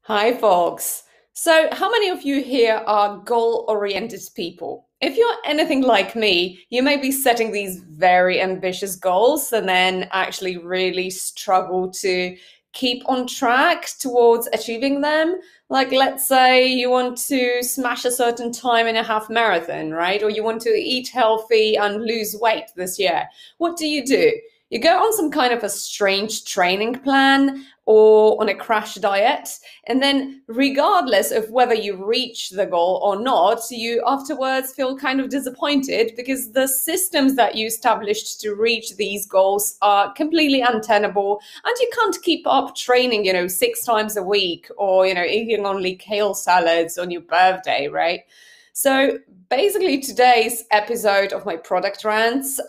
Hi, folks. So, how many of you here are goal-oriented people? If you're anything like me, you may be setting these very ambitious goals and then actually really struggle to keep on track towards achieving them. Like, let's say you want to smash a certain time in a half marathon, right? Or you want to eat healthy and lose weight this year. What do? You go on some kind of a strange training plan or on a crash diet. And then, regardless of whether you reach the goal or not, you afterwards feel kind of disappointed because the systems that you established to reach these goals are completely untenable. And you can't keep up training, 6 times a week or, eating only kale salads on your birthday, right? So basically, today's episode of my product rants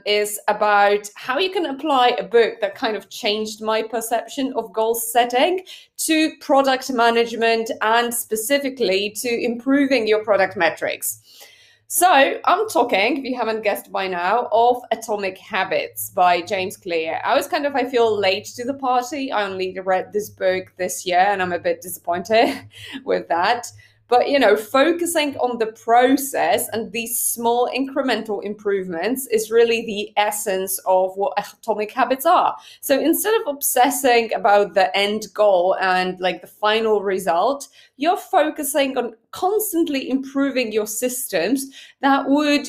is about how you can apply a book that kind of changed my perception of goal setting to product management and specifically to improving your product metrics. So I'm talking, if you haven't guessed by now, of Atomic Habits by James Clear. I feel late to the party. I only read this book this year and I'm a bit disappointed with that. But, focusing on the process and these small incremental improvements is really the essence of what atomic habits are. So instead of obsessing about the end goal and like the final result, you're focusing on constantly improving your systems that would,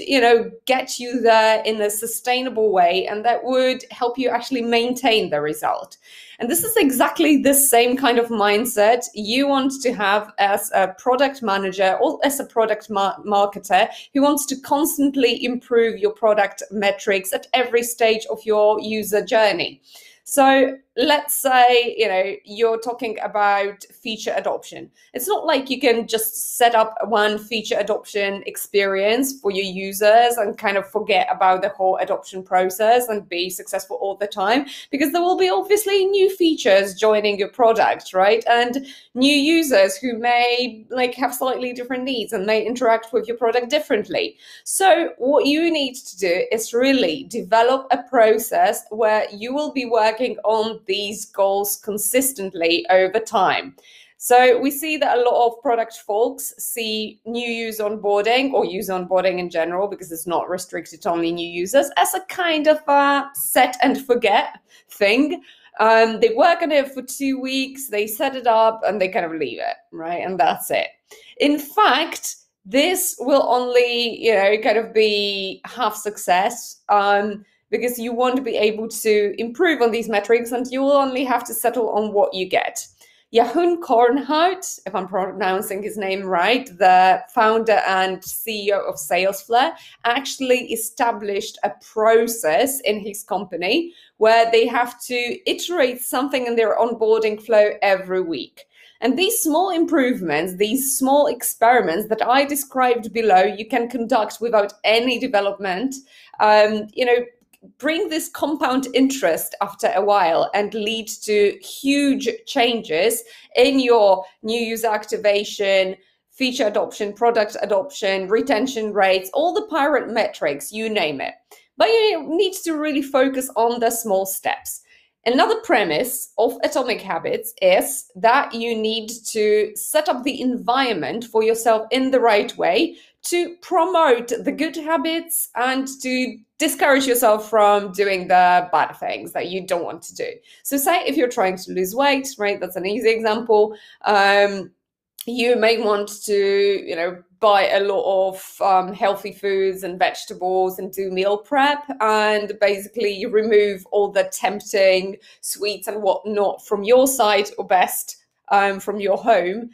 get you there in a sustainable way and that would help you actually maintain the result. And this is exactly the same kind of mindset you want to have as a product manager or as a product marketer who wants to constantly improve your product metrics at every stage of your user journey. So let's say, you're talking about feature adoption. It's not like you can just set up one feature adoption experience for your users and kind of forget about the whole adoption process and be successful all the time, because there will be obviously new features joining your product, right? And new users who may have slightly different needs and may interact with your product differently. So what you need to do is really develop a process where you will be working on these goals consistently over time. So we see that a lot of product folks see new user onboarding or user onboarding in general, because it's not restricted to only new users, as a kind of a set and forget thing. They work on it for 2 weeks, they set it up and they kind of leave it, right? And that's it. In fact, this will only, kind of be half success. Because you want to be able to improve on these metrics and you will only have to settle on what you get. Jeroen Kornhout, if I'm pronouncing his name right, the founder and CEO of Salesforce, actually established a process in his company where they have to iterate something in their onboarding flow every week. And these small improvements, these small experiments that I described below, you can conduct without any development, bring this compound interest after a while and lead to huge changes in your new user activation, feature adoption, product adoption, retention rates, all the pirate metrics, you name it. But you need to really focus on the small steps. Another premise of Atomic Habits is that you need to set up the environment for yourself in the right way to promote the good habits and to discourage yourself from doing the bad things that you don't want to do. So say if you're trying to lose weight, right, that's an easy example. You may want to, buy a lot of healthy foods and vegetables and do meal prep and basically you remove all the tempting sweets and whatnot from your side, or best from your home.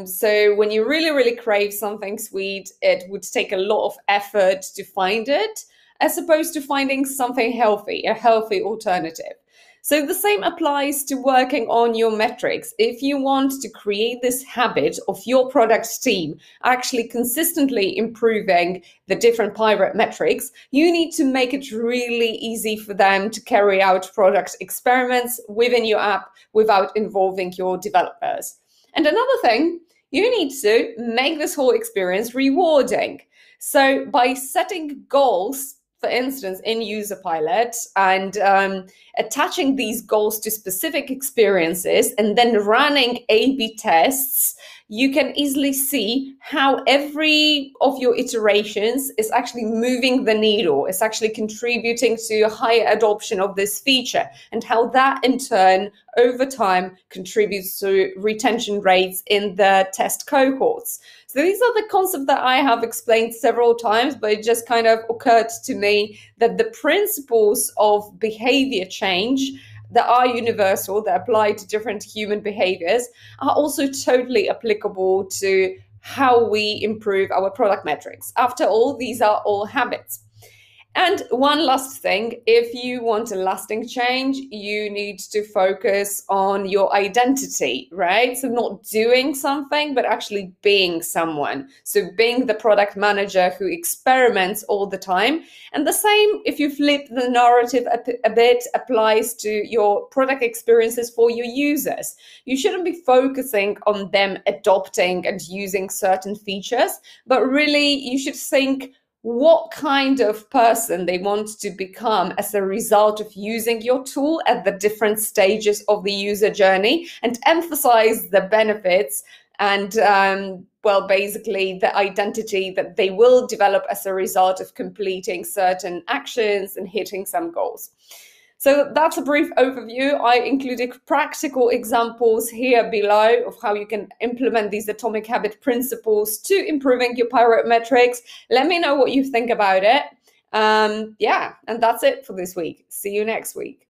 So when you really, really crave something sweet, it would take a lot of effort to find it, as opposed to finding something healthy, a healthy alternative. So the same applies to working on your metrics. If you want to create this habit of your product team actually consistently improving the different pirate metrics, you need to make it really easy for them to carry out product experiments within your app without involving your developers. And another thing, you need to make this whole experience rewarding. So by setting goals for instance, in Userpilot and attaching these goals to specific experiences and then running A/B tests, you can easily see how every of your iterations is actually moving the needle, is actually contributing to a higher adoption of this feature, and how that in turn over time contributes to retention rates in the test cohorts. So these are the concepts that I have explained several times, but it just kind of occurred to me that the principles of behavior change that are universal, that apply to different human behaviors, are also totally applicable to how we improve our product metrics. After all, these are all habits. And one last thing, if you want a lasting change, you need to focus on your identity, right? So not doing something, but actually being someone. So being the product manager who experiments all the time. And the same, if you flip the narrative a bit, applies to your product experiences for your users. You shouldn't be focusing on them adopting and using certain features, but really you should think what kind of person they want to become as a result of using your tool at the different stages of the user journey, and emphasize the benefits and basically the identity that they will develop as a result of completing certain actions and hitting some goals. So that's a brief overview. I included practical examples here below of how you can implement these atomic habit principles to improving your pirate metrics. Let me know what you think about it. And that's it for this week. See you next week.